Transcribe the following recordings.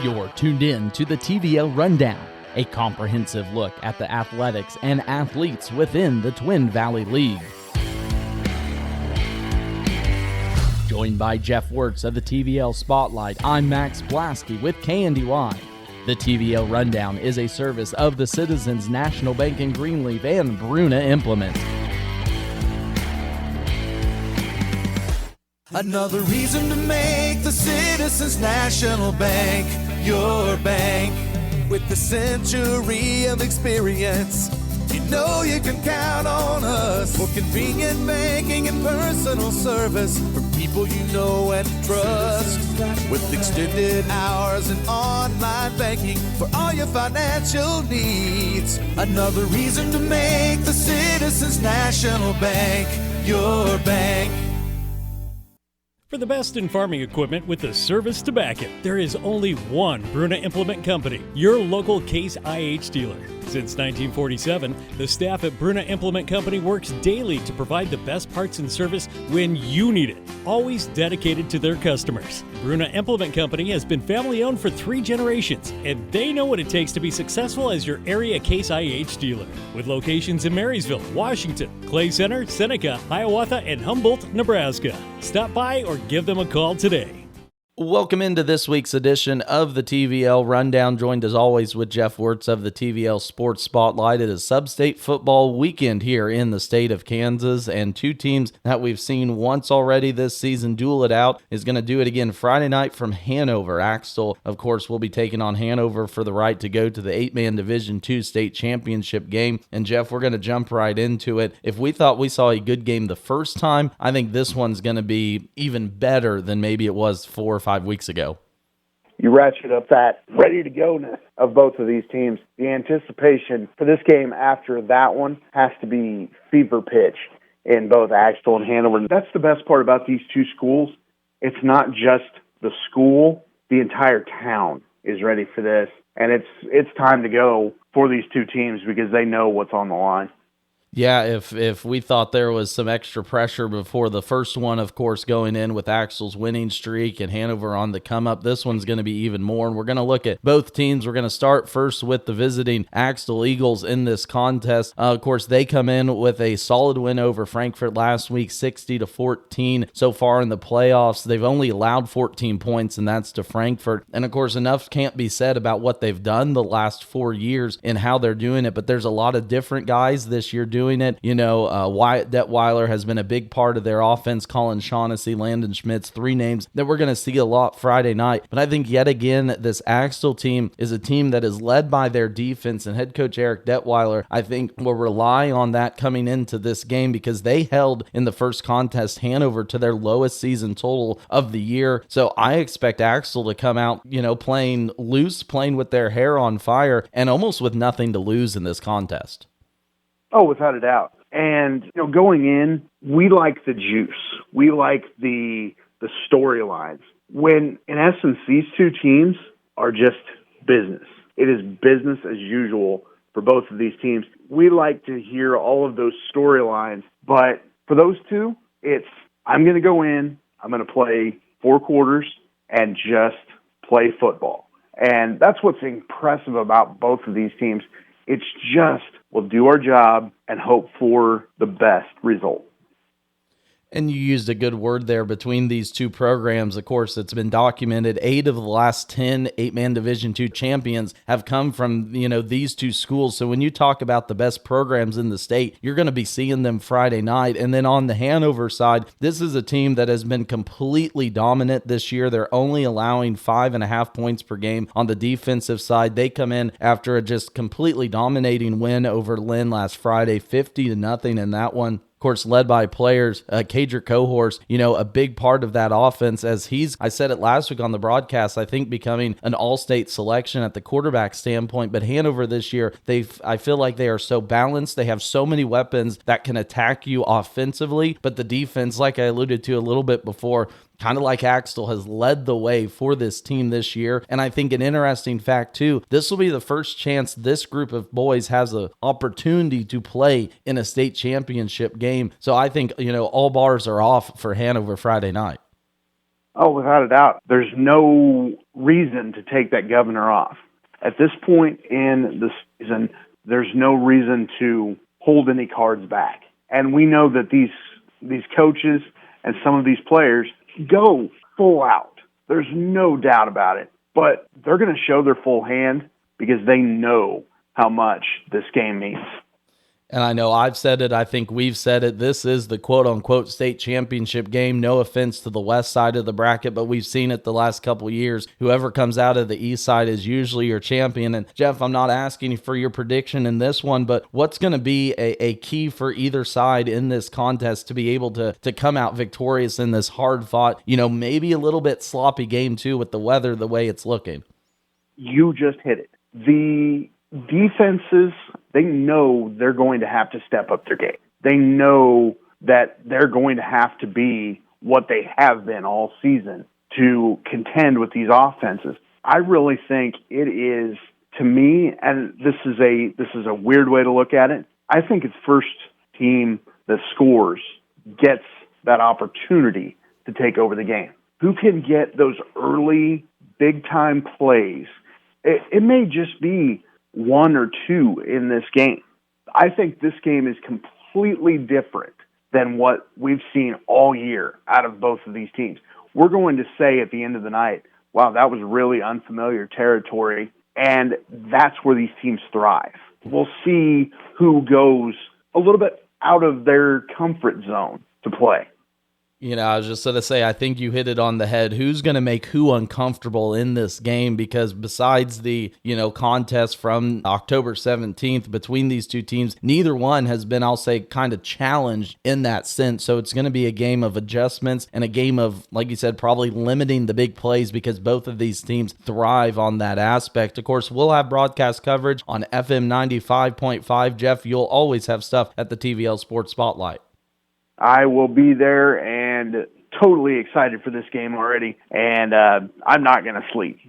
You're tuned in to the TVL Rundown, a comprehensive look at the athletics and athletes within the Twin Valley League. Joined by Jeff Wurtz of the TVL Spotlight, I'm Max Blaske with KNDY. The TVL Rundown is a service of the Citizens National Bank in Greenleaf and Bruna Implement. Another reason to make the Citizens National Bank your bank. With the century of experience, you know you can count on us for convenient banking and personal service for people you know and trust. With extended hours and online banking for all your financial needs. Another reason to make the Citizens National Bank your bank. For the best in farming equipment with the service to back it, there is only one Bruna Implement Company, your local Case IH dealer. Since 1947, the staff at Bruna Implement Company works daily to provide the best parts and service when you need it, always dedicated to their customers. Bruna Implement Company has been family-owned for 3 generations, and they know what it takes to be successful as your area Case IH dealer. With locations in Marysville, Washington, Clay Center, Seneca, Hiawatha, and Humboldt, Nebraska. Stop by or give them a call today. Welcome into this week's edition of the TVL Rundown, joined as always with Jeff Wurtz of the TVL Sports Spotlight. It is Sub-State Football weekend here in the state of Kansas, and 2 teams that we've seen once already this season duel it out is going to do it again Friday night from Hanover. Axtell, of course, will be taking on Hanover for the right to go to the 8-man Division II state championship game. And Jeff, we're going to jump right into it. If we thought we saw a good game the first time, I think this one's going to be even better than maybe it was 4 or 5 weeks ago. You ratchet up that ready to go-ness of both of these teams. The anticipation for this game after that one has to be fever pitch in both Axtell and Hanover. That's the best part about these 2 schools. It's not just the school, the entire town is ready for this. And it's time to go for these 2 teams because they know what's on the line. Yeah, if we thought there was some extra pressure before the first one, of course, going in with Axtell's winning streak and Hanover on the come-up, this one's going to be even more. And we're going to look at both teams. We're going to start first with the visiting Axtell Eagles in this contest. Of course, they come in with a solid win over Frankfort last week, 60-14. So far in the playoffs, they've only allowed 14 points, and that's to Frankfort. And, of course, enough can't be said about what they've done the last 4 years and how they're doing it. But there's a lot of different guys this year doing it. You know, Wyatt Detweiler has been a big part of their offense. Colin Shaughnessy, Landon Schmitz, 3 names that we're going to see a lot Friday night. But I think yet again, this Axtell team is a team that is led by their defense, and head coach Eric Detweiler, I think, will rely on that coming into this game because they held in the first contest Hanover to their lowest season total of the year. So I expect Axtell to come out, you know, playing loose, playing with their hair on fire, and almost with nothing to lose in this contest. Oh, without a doubt. And, you know, going in, we like the juice. We like the storylines. When, in essence, these 2 teams are just business. It is business as usual for both of these teams. We like to hear all of those storylines. But for those 2, it's, I'm going to go in, I'm going to play 4 quarters and just play football. And that's what's impressive about both of these teams. It's just, we'll do our job and hope for the best result. And you used a good word there between these 2 programs. Of course, it's been documented 8 of the last 10 8-man Division II champions have come from, you know, these 2 schools. So when you talk about the best programs in the state, you're going to be seeing them Friday night. And then on the Hanover side, this is a team that has been completely dominant this year. They're only allowing 5.5 points per game on the defensive side. They come in after a just completely dominating win over Lynn last Friday, 50-0 in that one. Course, led by players, Cadric Cohorse, you know, a big part of that offense as I said it last week on the broadcast, I think becoming an all-state selection at the quarterback standpoint. But Hanover this year, I feel like they are so balanced. They have so many weapons that can attack you offensively, but the defense, like I alluded to a little bit before, kind of like Axtell, has led the way for this team this year. And I think an interesting fact, too, this will be the first chance this group of boys has an opportunity to play in a state championship game. So I think, you know, all bars are off for Hanover Friday night. Oh, without a doubt. There's no reason to take that governor off. At this point in the season, there's no reason to hold any cards back. And we know that these coaches and some of these players go full out. There's no doubt about it. But they're going to show their full hand because they know how much this game means. And I know I've said it, I think we've said it, this is the quote-unquote state championship game. No offense to the west side of the bracket, but we've seen it the last couple of years. Whoever comes out of the east side is usually your champion. And Jeff, I'm not asking you for your prediction in this one, but what's going to be a key for either side in this contest to be able to come out victorious in this hard-fought, maybe a little bit sloppy game too with the weather the way it's looking? You just hit it. The defenses, they know they're going to have to step up their game. They know that they're going to have to be what they have been all season to contend with these offenses. I really think it is, to me, and this is a weird way to look at it, I think it's first team that scores gets that opportunity to take over the game. Who can get those early big-time plays? It may just be one or two in this game. I think this game is completely different than what we've seen all year out of both of these teams. We're going to say at the end of the night, wow, that was really unfamiliar territory, and that's where these teams thrive. We'll see who goes a little bit out of their comfort zone to play. I was just going to say, I think you hit it on the head. Who's going to make who uncomfortable in this game? Because besides the, contest from October 17th between these two teams, neither one has been, I'll say, kind of challenged in that sense. So it's going to be a game of adjustments and a game of, like you said, probably limiting the big plays because both of these teams thrive on that aspect. Of course, we'll have broadcast coverage on FM 95.5. Jeff, you'll always have stuff at the TVL Sports Spotlight. I will be there and totally excited for this game already, and I'm not going to sleep.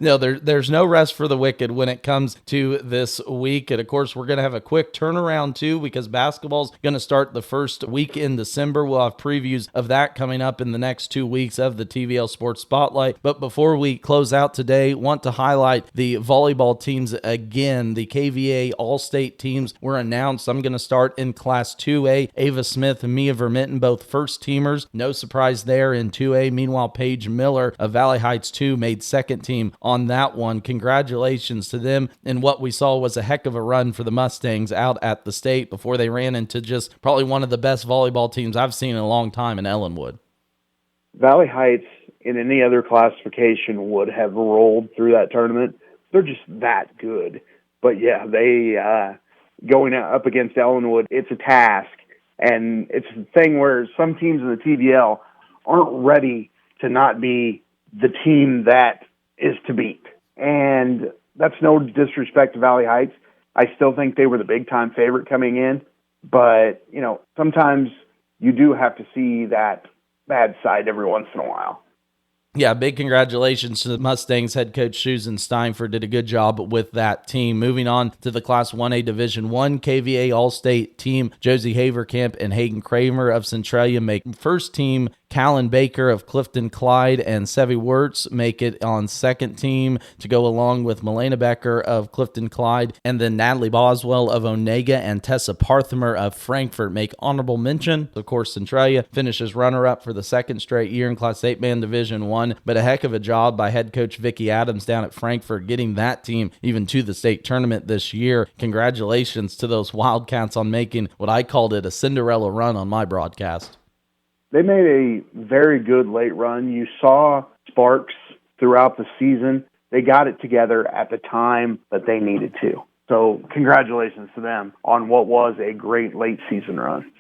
No, there's no rest for the wicked when it comes to this week. And, of course, we're going to have a quick turnaround, too, because basketball's going to start the first week in December. We'll have previews of that coming up in the next 2 weeks of the TVL Sports Spotlight. But before we close out today, want to highlight the volleyball teams again. The KVA All-State teams were announced. I'm going to start in Class 2A. Ava Smith and Mia Vermitten, both first-teamers. No surprise there in 2A. Meanwhile, Paige Miller of Valley Heights 2 made second team on that one. Congratulations to them. And what we saw was a heck of a run for the Mustangs out at the state before they ran into just probably one of the best volleyball teams I've seen in a long time in Ellenwood. Valley Heights in any other classification would have rolled through that tournament. They're just that good. But yeah, they going up against Ellenwood, it's a task. And it's a thing where some teams in the TVL aren't ready to not be the team that is to beat. And that's no disrespect to Valley Heights. I still think they were the big-time favorite coming in. But, sometimes you do have to see that bad side every once in a while. Yeah, big congratulations to the Mustangs. Head coach Susan Steinford did a good job with that team. Moving on to the Class 1A Division 1 KVA All-State team, Josie Haverkamp and Hayden Kramer of Centralia make first team. Callan Baker of Clifton Clyde and Sevi Wurtz make it on second team to go along with Milena Becker of Clifton Clyde, and then Natalie Boswell of Onega and Tessa Parthimer of Frankfort make honorable mention. Of course, Centralia finishes runner-up for the second straight year in Class 8-man Division 1, but a heck of a job by head coach Vicki Adams down at Frankfort getting that team even to the state tournament this year. Congratulations to those Wildcats on making what I called it a Cinderella run on my broadcast. They made a very good late run. You saw sparks throughout the season. They got it together at the time that they needed to. So congratulations to them on what was a great late season run.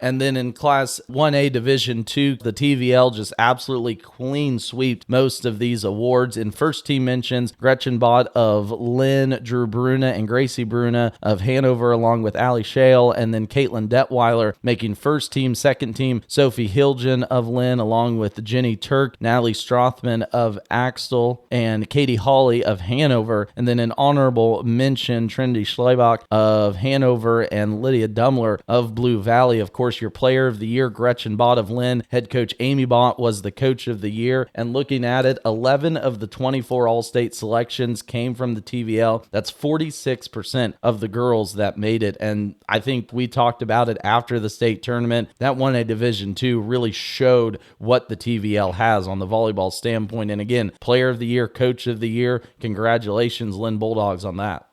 And then in Class 1A Division 2, the TVL just absolutely clean sweeped most of these awards. In first team mentions, Gretchen Bott of Lynn, Drew Bruna, and Gracie Bruna of Hanover, along with Allie Shale, and then Caitlin Detweiler making first team. Second team, Sophie Hilgen of Lynn, along with Jenny Turk, Natalie Strothman of Axtell, and Katie Hawley of Hanover. And then an honorable mention, Trinity Schlebach of Hanover and Lydia Dumler of Blue Valley. Of course, course, your player of the year, Gretchen Bott of Lynn. Head coach Amy Bott was the coach of the year. And looking at it, 11 of the 24 All-State selections came from the TVL. That's 46% of the girls that made it. And I think we talked about it after the state tournament. That 1A Division II really showed what the TVL has on the volleyball standpoint. And again, player of the year, coach of the year, congratulations, Lynn Bulldogs, on that.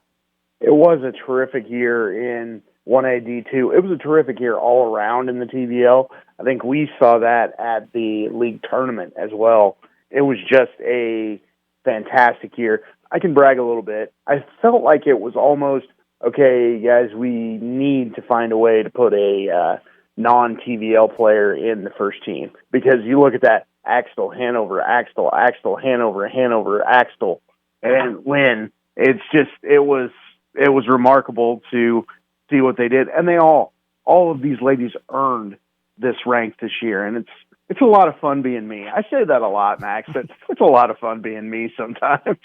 It was a terrific year in 1A D2. It was a terrific year all around in the TVL. I think we saw that at the league tournament as well. It was just a fantastic year. I can brag a little bit. I felt like it was almost, okay, guys, we need to find a way to put a non-TVL player in the first team. Because you look at that, Axtell, Hanover, Axtell, Axtell, Hanover, Hanover, Axtell, and Lynn. It's just, it was remarkable to see what they did. And they all of these ladies earned this rank this year. And it's a lot of fun being me. I say that a lot, Max, but it's a lot of fun being me sometimes.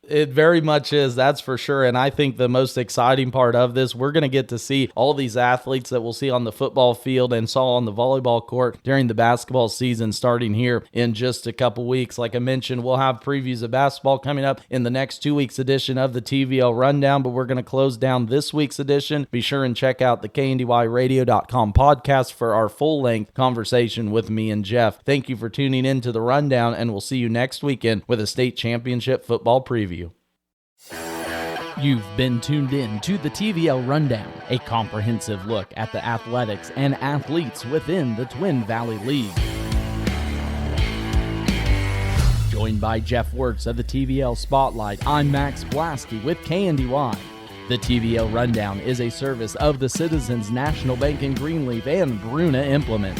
It very much is, that's for sure. And I think the most exciting part of this, we're going to get to see all these athletes that we'll see on the football field and saw on the volleyball court during the basketball season starting here in just a couple weeks. Like I mentioned, we'll have previews of basketball coming up in the next 2 weeks edition of the TVL Rundown, but we're going to close down this week's edition. Be sure and check out the KNDYradio.com podcast for our full-length conversation with me and Jeff. Thank you for tuning in to the Rundown, and we'll see you next weekend with a state championship football preview. You've been tuned in to the TVL Rundown, a comprehensive look at the athletics and athletes within the Twin Valley League. Joined by Jeff Wurtz of the TVL Spotlight, I'm Max Blaske with KNDY. The TVL Rundown is a service of the Citizens National Bank in Greenleaf and Bruna Implement.